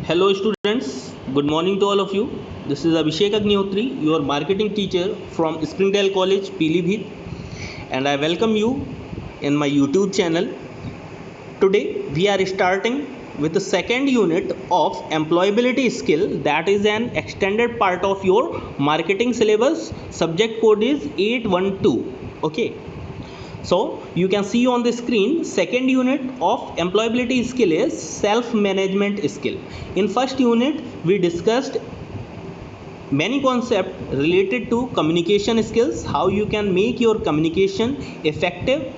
Hello students, good morning to all of you. This is Abhishek Agnihotri, your marketing teacher from Springdale College, Pilibhit, and I welcome you in my YouTube channel. Today we are starting with the second unit of employability skill, that is an extended part of your marketing syllabus. Subject code is 812. Okay. So you can see on the screen, second unit of employability skill is self management skill. In first unit we discussed many concepts related to communication skills, how you can make your communication effective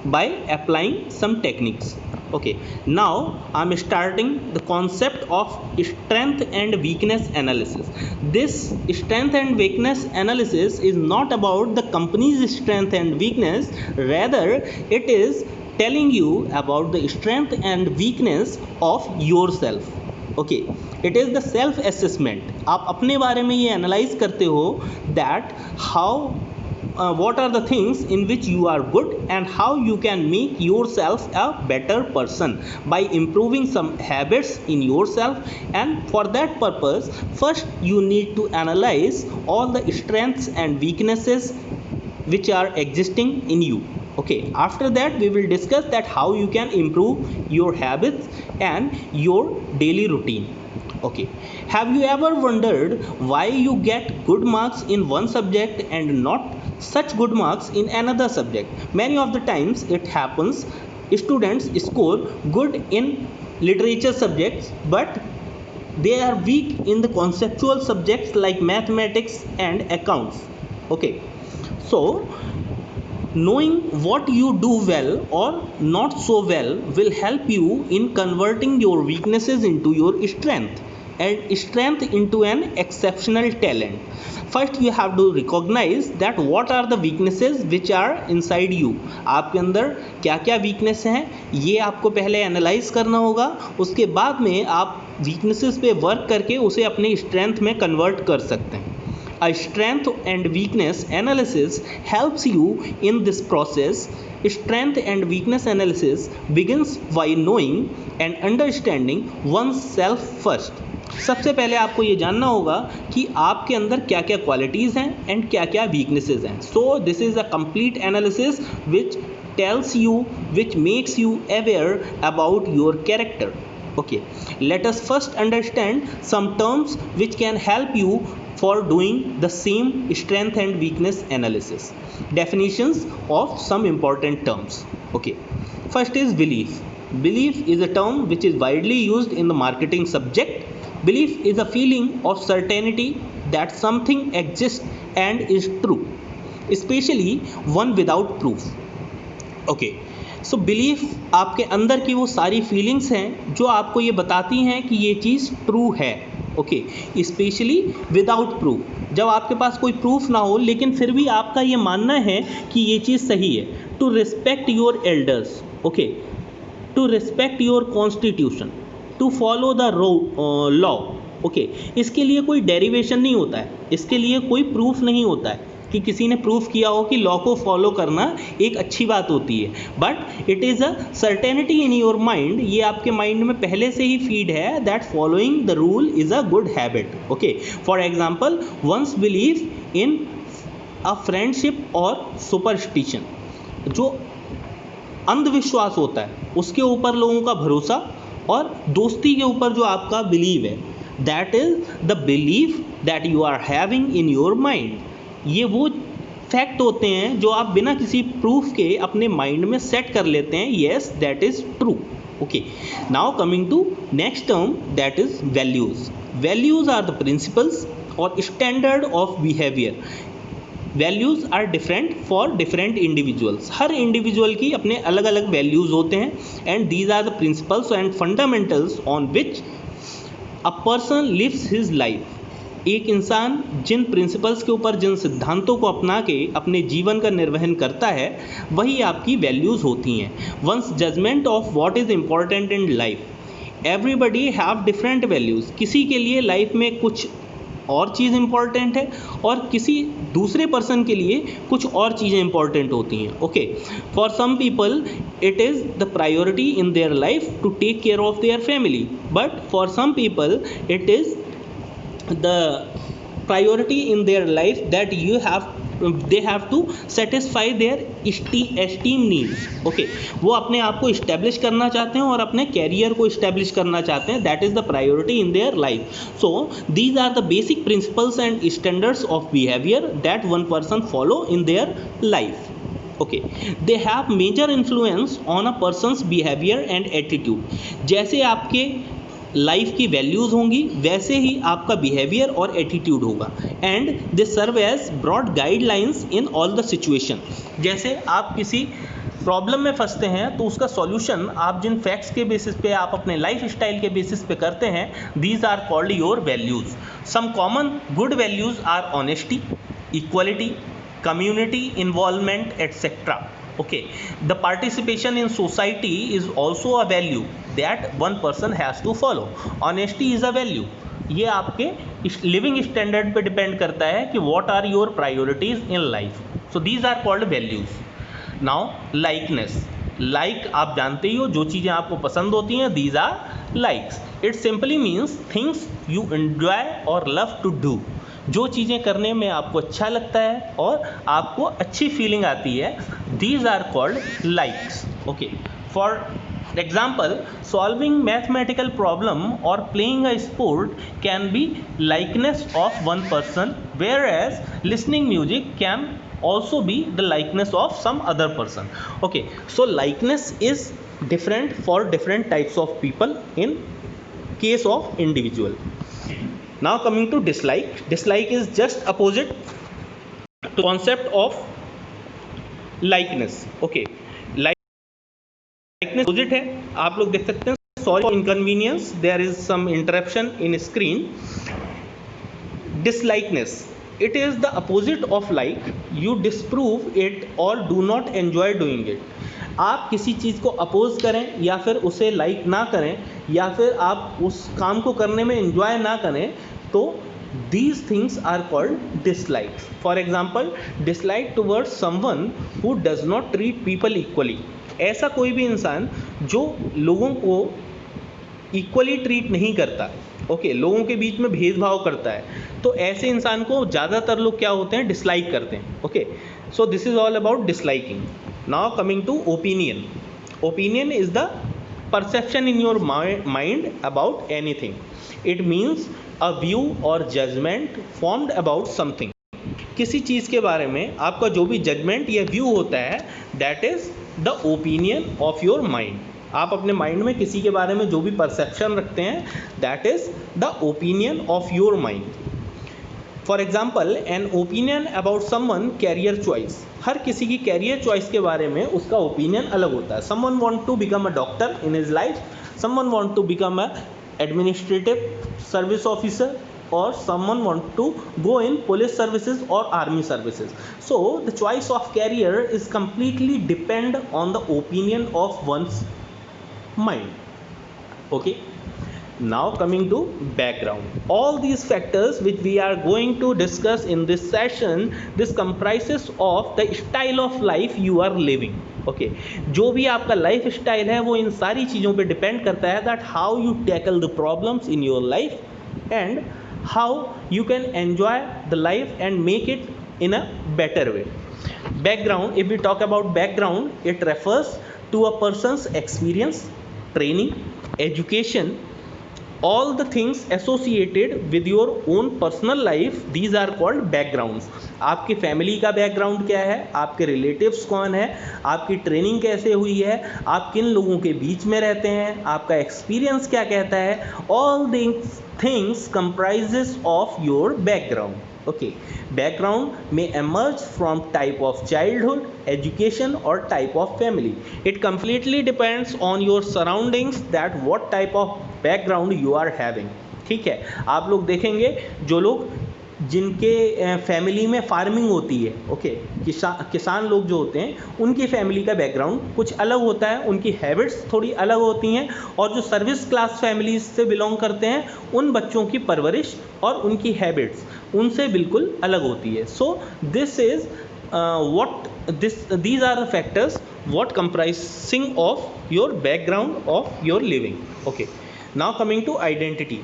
by applying some techniques. Okay, now I'm starting the concept of strength and weakness analysis. This strength and weakness analysis is not about the company's strength and weakness, rather it is telling you about the strength and weakness of yourself. Okay, it is the self assessment. आप अपने बारे में ये analyse करते हो that how what are the things in which you are good and how you can make yourself a better person by improving some habits in yourself. And for that purpose, first you need to analyze all the strengths and weaknesses which are existing in you. Okay, after that we will discuss that how you can improve your habits and your daily routine. Okay, have you ever wondered why you get good marks in one subject and not such good marks in another subject? Many of the times it happens, students score good in literature subjects but they are weak in the conceptual subjects like mathematics and accounts. Okay, so knowing what you do well or not so well will help you in converting your weaknesses into your strength and strength into an exceptional talent. First you have to recognize that what are the weaknesses which are inside you. आपके अंदर क्या क्या weakness हैं ये आपको पहले analyse करना होगा. उसके बाद में आप वीकनेसेस पे वर्क करके उसे अपने स्ट्रेंथ में कन्वर्ट कर सकते हैं. A strength and weakness analysis helps you in this process. Strength and weakness analysis begins by knowing and understanding oneself first. सबसे पहले आपको ये जानना होगा कि आपके अंदर क्या क्या क्वालिटीज़ हैं एंड क्या क्या वीकनेसेस हैं. सो this is a complete analysis which tells you, which makes you aware about your character. Okay, let us first understand some terms which can help you for doing the same strength and weakness analysis. Definitions of some important terms. Okay, first is belief. Belief is a term which is widely used in the marketing subject. Belief is a feeling of certainty that something exists and is true, especially one without proof. Okay, so belief आपके अंदर की वो सारी feelings हैं जो आपको ये बताती हैं कि ये चीज़ ट्रू है. Okay, specially without proof. जब आपके पास कोई प्रूफ ना हो लेकिन फिर भी आपका ये मानना है कि ये चीज़ सही है. To respect your elders. Okay, to respect your constitution, to follow the law. Okay, इसके लिए कोई डेरिवेशन नहीं होता है, इसके लिए कोई प्रूफ नहीं होता है कि किसी ने प्रूफ किया हो कि लॉ को फॉलो करना एक अच्छी बात होती है, but it is a certainty in your mind. ये आपके माइंड में पहले से ही फीड है that following the rule is a good habit. Okay, for example once believe in a friendship और सुपरस्टिशन. जो अंधविश्वास होता है उसके ऊपर लोगों का भरोसा और दोस्ती के ऊपर जो आपका बिलीव है, that is the belief that you are having in your mind. ये वो फैक्ट होते हैं जो आप बिना किसी प्रूफ के अपने माइंड में सेट कर लेते हैं. Yes, that is true. Okay, now coming to next term, that is values. Values are the principles और standard of behaviour. Values are different for different individuals. हर इंडिविजुअल की अपने अलग अलग वैल्यूज़ होते हैं and these are the principles and fundamentals on which a person lives his life. एक इंसान जिन प्रिंसिपल्स के ऊपर, जिन सिद्धांतों को अपना के अपने जीवन का निर्वहन करता है, वही आपकी वैल्यूज़ होती हैं. Once judgement of what is important in life. Everybody have different values. किसी के लिए लाइफ में कुछ और चीज़ इंपॉर्टेंट है और किसी दूसरे पर्सन के लिए कुछ और चीज़ें इंपॉर्टेंट होती हैं. Okay, for some people it is the priority in their life to take care of their family, but for some people it is the priority in their life that they have to satisfy their esteem needs. Okay, वो अपने आप को establish करना चाहते हैं और अपने career को इस्टेब्लिश करना चाहते हैं. That is the priority in their life. So these are the basic principles and standards of behaviour that one person follow in their life. Okay, they have major influence on a person's behaviour and attitude. जैसे आपके life की values होंगी वैसे ही आपका behaviour और attitude होगा. And they serve as broad guidelines in all the situation. जैसे आप किसी प्रॉब्लम में फंसते हैं तो उसका सॉल्यूशन आप जिन फैक्ट्स के बेसिस पे, आप अपने लाइफ स्टाइल के बेसिस पे करते हैं, these are called your values. Some common good values are honesty, equality, community involvement, etc. Okay, the participation in society is also a value that one person has to follow. Honesty is a value. ये आपके living standard पे depend करता है कि what are your priorities in life. So these are called values. Now likeness. Like आप जानते ही हो, जो चीज़ें आपको पसंद होती हैं, these are likes. It simply means things you enjoy or love to do. जो चीज़ें करने में आपको अच्छा लगता है और आपको अच्छी फीलिंग आती है, these are called likes. Okay, for example, solving mathematical problem और playing a sport can be likeness of one person, whereas listening music can also be the likeness of some other person. Okay, so likeness is different for different types of people in case of individual. Now coming to dislike. Dislike is just opposite to concept of likeness. Okay, likeness opposite है. आप लोग देख सकते हैं. Sorry for inconvenience, there is some interruption in screen. Dislikeness. It is the opposite of like. You disapprove it or do not enjoy doing it. आप किसी चीज़ को oppose करें या फिर उसे लाइक ना करें या फिर आप उस काम को करने में एंजॉय ना करें, तो these things are called dislikes. For example, dislike towards someone who does not treat people equally. ऐसा कोई भी इंसान जो लोगों को इक्वली ट्रीट नहीं करता, ओके, लोगों के बीच में भेदभाव करता है, तो ऐसे इंसान को ज़्यादातर लोग क्या होते हैं, डिसलाइक करते हैं. Okay, so this is all about disliking. Now coming to opinion. Opinion is the perception in your mind about anything. It means a view or judgment formed about something. किसी चीज़ के बारे में आपका जो भी जजमेंट या व्यू होता है, that is the opinion of your mind. आप अपने माइंड में किसी के बारे में जो भी परसेप्शन रखते हैं, that is the opinion of your mind. For example, an opinion about someone career choice. हर किसी की कैरियर चॉइस के बारे में उसका ओपिनियन अलग होता है. Someone want to become a doctor in his life, someone want to become a administrative service officer, or someone want to go in police services or army services. So the choice of career is completely depend on the opinion of one's mind. Okay, now coming to background. All these factors which we are going to discuss in this session, this comprises of the style of life you are living. Okay, जो भी आपका life style है वो इन सारी चीज़ों पे depend करता है, that how you tackle the problems in your life and how you can enjoy the life and make it in a better way. Background, if we talk about background, it refers to a person's experience, training, education, all the things associated with your own personal life. These are called backgrounds. आपके family का background क्या है, आपके relatives कौन है, आपकी training कैसे हुई है, आप किन लोगों के बीच में रहते हैं, आपका एक्सपीरियंस क्या कहता है, all these things comprises of your background. Okay, background may emerge from type of childhood, education or type of family. It completely depends on your surroundings that what type of background you are having. ठीक है, आप लोग देखेंगे जो लोग जिनके family में farming होती है, ओके, किसान लोग जो होते हैं उनकी फैमिली का बैकग्राउंड कुछ अलग होता है, उनकी हैबिट्स थोड़ी अलग होती हैं, और जो सर्विस क्लास फैमिलीज से बिलोंग करते हैं उन बच्चों की परवरिश और उनकी हैबिट्स उनसे बिल्कुल अलग होती है. सो this is these are the factors what comprising of your background of your living. Okay, now coming to identity.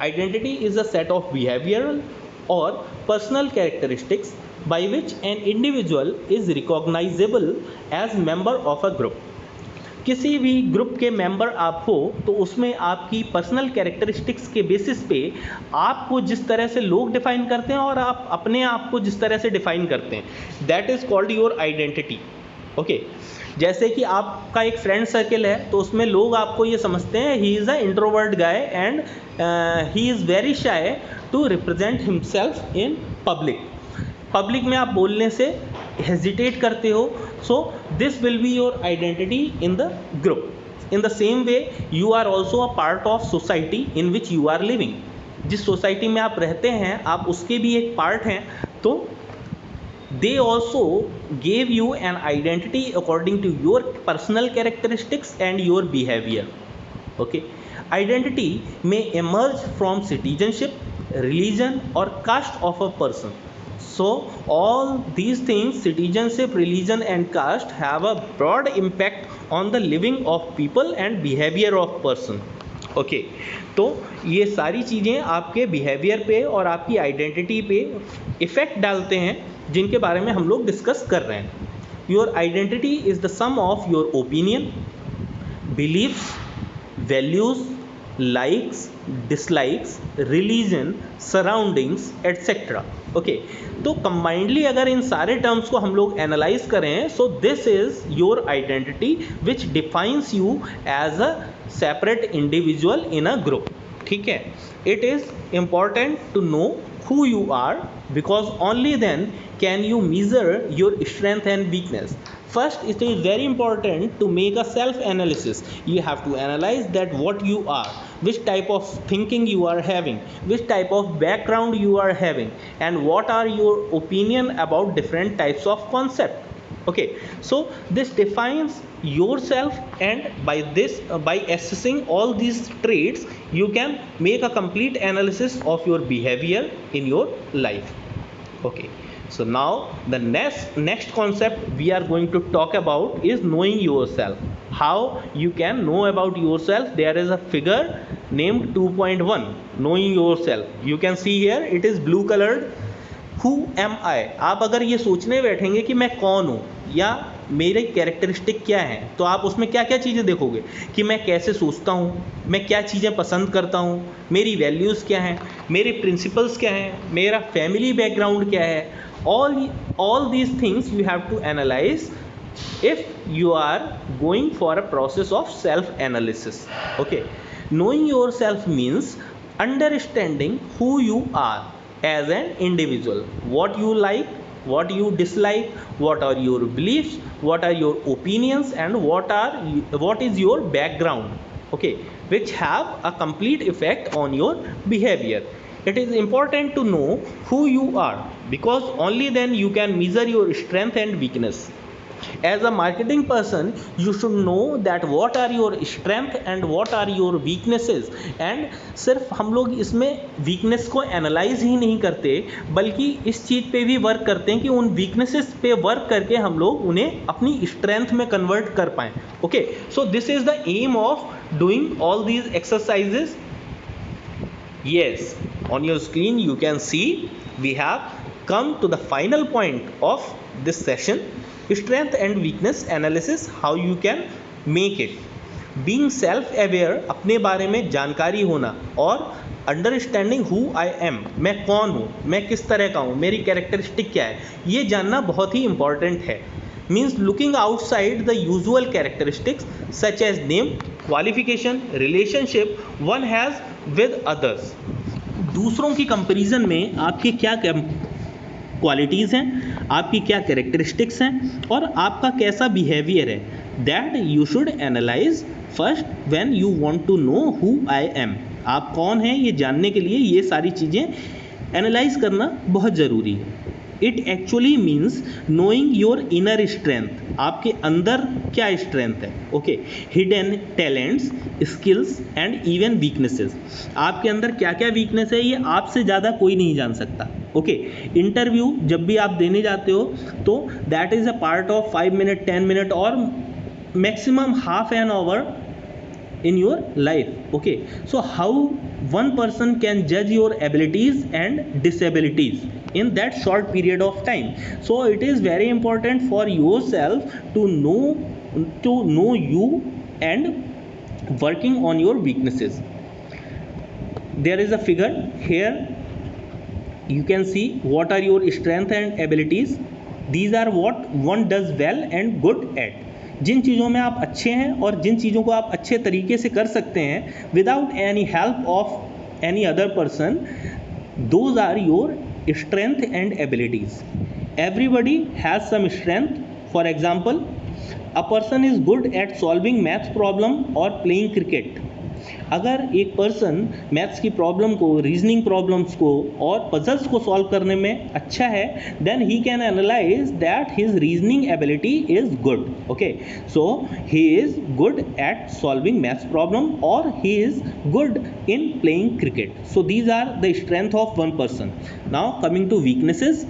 Identity is a set of behavioral or personal characteristics by which an individual is recognizable as member of a group. किसी भी group के member आप हो तो उसमें आपकी personal characteristics के basis पे आपको जिस तरह से लोग डिफाइन करते हैं और आप अपने आप को जिस तरह से डिफाइन करते हैं, that is called your identity. Okay, जैसे कि आपका एक फ्रेंड सर्कल है तो उसमें लोग आपको ये समझते हैं he is a introvert guy and he is very shy to represent himself in public में आप बोलने से हेजिटेट करते हो. So this will be your identity in the group. In the same way you are also a part of society in which you are living. जिस society में आप रहते हैं आप उसके भी एक पार्ट हैं, तो they also gave you an identity according to your personal characteristics and your behavior. Okay, identity may emerge from citizenship, religion or caste of a person. So all these things, citizenship, religion and caste, have a broad impact on the living of people and behavior of person. Okay, तो ये सारी चीज़ें आपके behaviour पे और आपकी identity पे effect डालते हैं जिनके बारे में हम लोग डिस्कस कर रहे हैं. Your identity is the sum of your opinion, believes, values, likes, dislikes, religion, surroundings etcetera. Okay, तो कंबाइंडली अगर इन सारे टर्म्स को हम लोग एनालाइज करें, so this is your identity which defines you as a separate individual in a group. ठीक है, it is important to know who you are because only then can you measure your strength and weakness. First, it is very important to make a self analysis. You have to analyze that what you are, which type of thinking you are having, which type of background you are having, and what are your opinion about different types of concept. Okay, so this defines yourself, and by assessing all these traits you can make a complete analysis of your behavior in your life. Okay, so now the next concept we are going to talk about is knowing yourself. How you can know about yourself? There is a figure named 2.1, knowing yourself. You can see here it is blue colored. Who am I? आप अगर ये सोचने बैठेंगे कि मैं कौन हूँ या मेरे कैरेक्टरिस्टिक क्या हैं, तो आप उसमें क्या क्या चीज़ें देखोगे कि मैं कैसे सोचता हूँ, मैं क्या चीज़ें पसंद करता हूँ, मेरी वैल्यूज़ क्या हैं, मेरे प्रिंसिपल्स क्या हैं, मेरा फैमिली बैकग्राउंड क्या है. all these things you have to analyze if you are going for a process of self analysis. Okay, knowing yourself means understanding who you are as an individual, what you like, what you dislike, what are your beliefs, what are your opinions, and what is your background. Okay, which have a complete effect on your behavior. It is important to know who you are because only then you can measure your strength and weakness. As a marketing person, you should know that what are your strength and what are your weaknesses. And सिर्फ हम लोग इसमें weakness को analyze ही नहीं करते बल्कि इस चीज़ पे भी वर्क करते हैं कि उन weaknesses पे वर्क करके हम लोग उन्हें अपनी strength में convert कर पाएँ. Okay, so this is the aim of doing all these exercises. Yes, on your screen you can see we have come to the final point of this session. Strength and weakness analysis, how you can make it. Being self aware, अपने बारे में जानकारी होना, और understanding who I M, मैं कौन हूँ, मैं किस तरह का हूँ, मेरी कैरेक्टरिस्टिक क्या है, ये जानना बहुत ही इंपॉर्टेंट है. Means looking outside the usual characteristics such as name, qualification, relationship one has with others. दूसरों की कंपेरिजन में आपके क्या क्वालिटीज़ हैं, आपकी क्या कैरेक्टरिस्टिक्स हैं और आपका कैसा बिहेवियर है, that you should analyse first when you want to know who I am. आप कौन हैं ये जानने के लिए ये सारी चीज़ें एनालाइज करना बहुत ज़रूरी है। It actually means knowing your inner strength, आपके अंदर क्या स्ट्रेंथ है, okay, hidden talents, skills and even weaknesses, आपके अंदर क्या क्या वीकनेस है ये आपसे ज़्यादा कोई नहीं जान सकता, ओके। इंटरव्यू जब भी आप देने जाते हो तो that is a part of 5 minute 10 minute और maximum half an hour in your life, okay. So how one person can judge your abilities and disabilities in that short period of time? So it is very important for yourself to know you and working on your weaknesses. There is a figure here, you can see what are your strength and abilities. These are what one does well and good at. जिन चीज़ों में आप अच्छे हैं और जिन चीज़ों को आप अच्छे तरीके से कर सकते हैं without any help of any other person, those are your strength and abilities. Everybody has some strength. For example, a person is good at solving maths problem और प्लेइंग क्रिकेट. अगर एक पर्सन मैथ्स की problem को, reasoning problems को और puzzles को solve करने में अच्छा है, then he can analyse that his reasoning ability is good, okay. So he is good at solving maths problem और he is good in playing cricket. So these are the strength of one person. Now coming to weaknesses.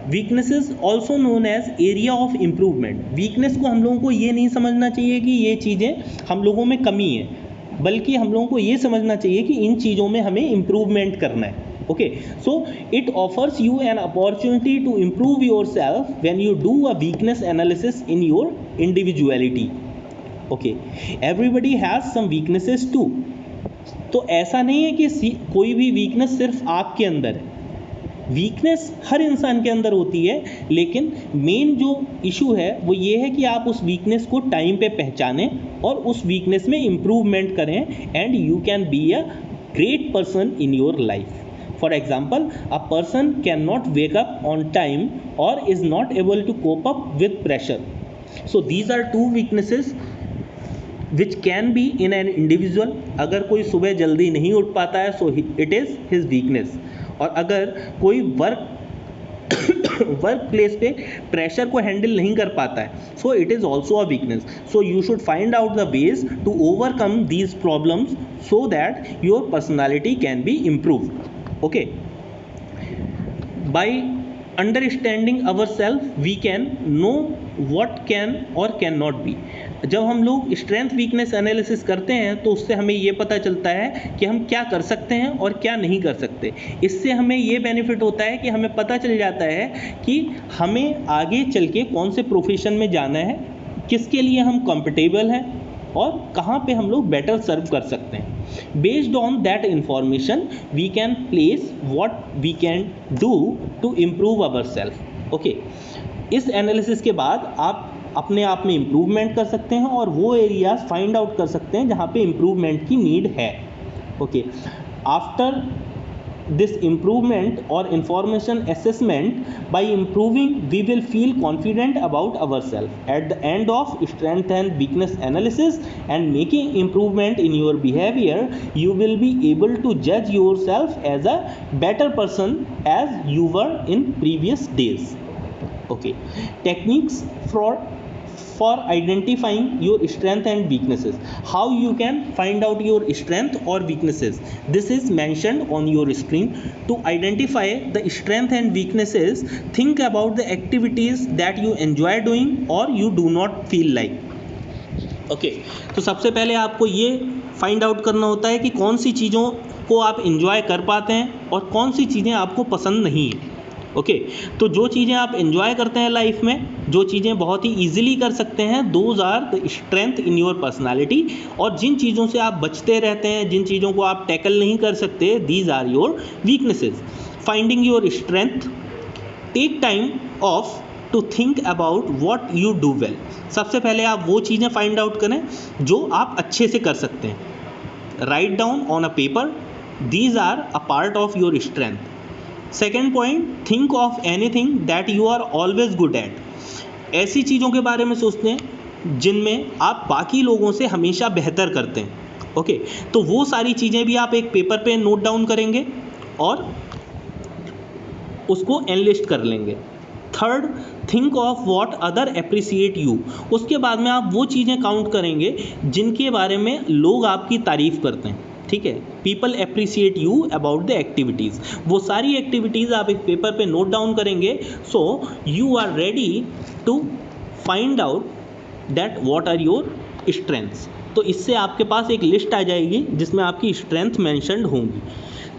Weaknesses also known as area of improvement. Weakness को हम लोगों को ये नहीं समझना चाहिए कि ये चीज़ें हम लोगों में कमी है, बल्कि हम लोगों को ये समझना चाहिए कि इन चीज़ों में हमें इम्प्रूवमेंट करना है, okay. So it offers you an opportunity to improve your self when you do a weakness analysis in your individuality, okay. Everybody has some weaknesses too. तो ऐसा नहीं है कि कोई भी वीकनेस सिर्फ आपके अंदर है. वीकनेस हर इंसान के अंदर होती है, लेकिन मेन जो इशू है वो ये है कि आप उस वीकनेस को टाइम पे पहचानें और उस वीकनेस में इम्प्रूवमेंट करें, and you can be a great person in your life. For example, a person can not wake up on time और is not able to cope up with pressure. So these are two weaknesses which can be in an individual. अगर कोई सुबह जल्दी नहीं उठ पाता है, so it is his weakness. और अगर कोई वर्क प्लेस पे प्रेशर को हैंडल नहीं कर पाता है, so it is also a weakness. So you should find out the ways to overcome these problems so that your personality can be improved, okay. By understanding our self we can know what can और can not be. जब हम लोग strength weakness analysis करते हैं तो उससे हमें ये पता चलता है कि हम क्या कर सकते हैं और क्या नहीं कर सकते. इससे हमें ये बेनिफिट होता है कि हमें पता चल जाता है कि हमें आगे चल के कौन से प्रोफेशन में जाना है, किसके लिए हम कंफर्टेबल हैं और कहाँ पे हम लोग बेटर सर्व कर सकते हैं. Based on that information we can place what we can do to improve our self, okay. इस एनालिसिस के बाद आप अपने आप में इम्प्रूवमेंट कर सकते हैं और वो एरियाज फाइंड आउट कर सकते हैं जहाँ पे इम्प्रूवमेंट की नीड है, okay. After this improvement or information assessment, by improving we will feel confident about ourselves. At the end of strength and weakness analysis and making improvement in your behavior, you will be able to judge yourself as a better person as you were in previous days, okay. Techniques for identifying your strength and weaknesses. How you can find out your strength or weaknesses? This is mentioned on your screen. To identify the strength and weaknesses, think about the activities that you enjoy doing or you do not feel like, okay. तो सबसे पहले आपको ये find out करना होता है कि कौन सी चीज़ों को आप enjoy कर पाते हैं और कौन सी चीज़ें आपको पसंद नहीं है, ओके. तो जो चीज़ें आप एंजॉय करते हैं लाइफ में, जो चीज़ें बहुत ही ईजिली कर सकते हैं, those are the strength in your personality. और जिन चीज़ों से आप बचते रहते हैं, जिन चीज़ों को आप टैकल नहीं कर सकते, these are your weaknesses. Finding your strength, take time off to think about what you do well. सबसे पहले आप वो चीज़ें फाइंड आउट करें जो आप अच्छे से कर सकते हैं. Write down on a paper, these are a part of your strength. Second point, think of anything that you are always good at. ऐसी चीज़ों के बारे में सोचते हैं जिनमें आप बाकी लोगों से हमेशा बेहतर करते हैं, ओके. तो वो सारी चीज़ें भी आप एक पेपर पे नोट डाउन करेंगे और उसको एनलिस्ट कर लेंगे। Third, think of what other appreciate you, उसके बाद में आप वो चीज़ें काउंट करेंगे जिनके बारे में लोग आपकी तारीफ़ करते हैं, ठीक है। People appreciate you about the activities, वो सारी एक्टिविटीज़ आप एक पेपर पे नोट डाउन करेंगे, so you are ready to find out that what are your strengths. तो इससे आपके पास एक लिस्ट आ जाएगी जिसमें आपकी स्ट्रेंथ मैंशनड होंगी।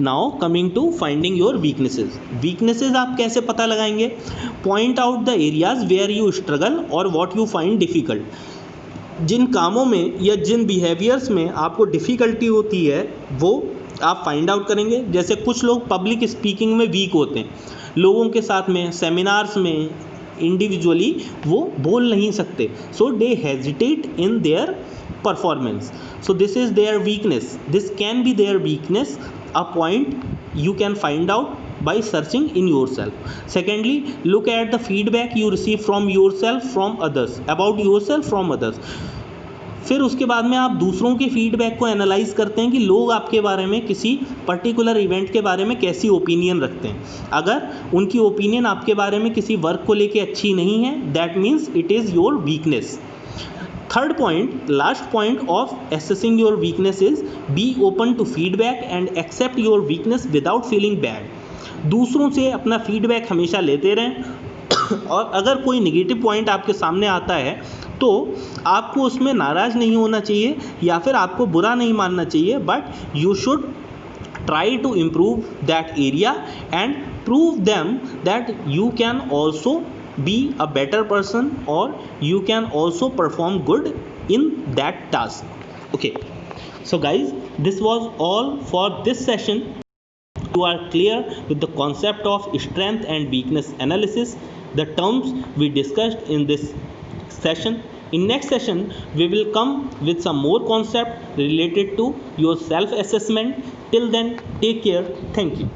Now coming to finding your weaknesses. Weaknesses आप कैसे पता लगाएंगे? Point out the areas where you struggle और व्हाट यू फाइंड डिफ़िकल्ट। जिन कामों में या जिन बिहेवियर्स में आपको डिफ़िकल्टी होती है वो आप फाइंड आउट करेंगे। जैसे कुछ लोग पब्लिक स्पीकिंग में वीक होते हैं, लोगों के साथ में, सेमिनार्स में, इंडिविजुअली वो बोल नहीं सकते, so they hesitate in their performance, so this is their weakness, this can be their weakness, a point you can find out by searching in yourself. Secondly, look at the feedback you receive from yourself from others, about yourself from others. फिर उसके बाद में आप दूसरों के feedback को analyse करते हैं कि लोग आपके बारे में किसी पर्टिकुलर इवेंट के बारे में कैसी ओपिनियन रखते हैं। अगर उनकी ओपिनियन आपके बारे में किसी वर्क को लेके अच्छी नहीं है, that means it is your weakness. Third point, last point of assessing your weakness is be open to feedback and accept your weakness without feeling bad. दूसरों से अपना फीडबैक हमेशा लेते रहें और अगर कोई निगेटिव पॉइंट आपके सामने आता है तो आपको उसमें नाराज़ नहीं होना चाहिए या फिर आपको बुरा नहीं मानना चाहिए, but you should try to improve that area and prove them that you can also be a better person or you can also perform good in that task. Okay, so guys, this was all for this session. You are clear with the concept of strength and weakness analysis, the terms we discussed in this session. In next session we will come with some more concept related to your self assessment. Till then, take care. Thank you.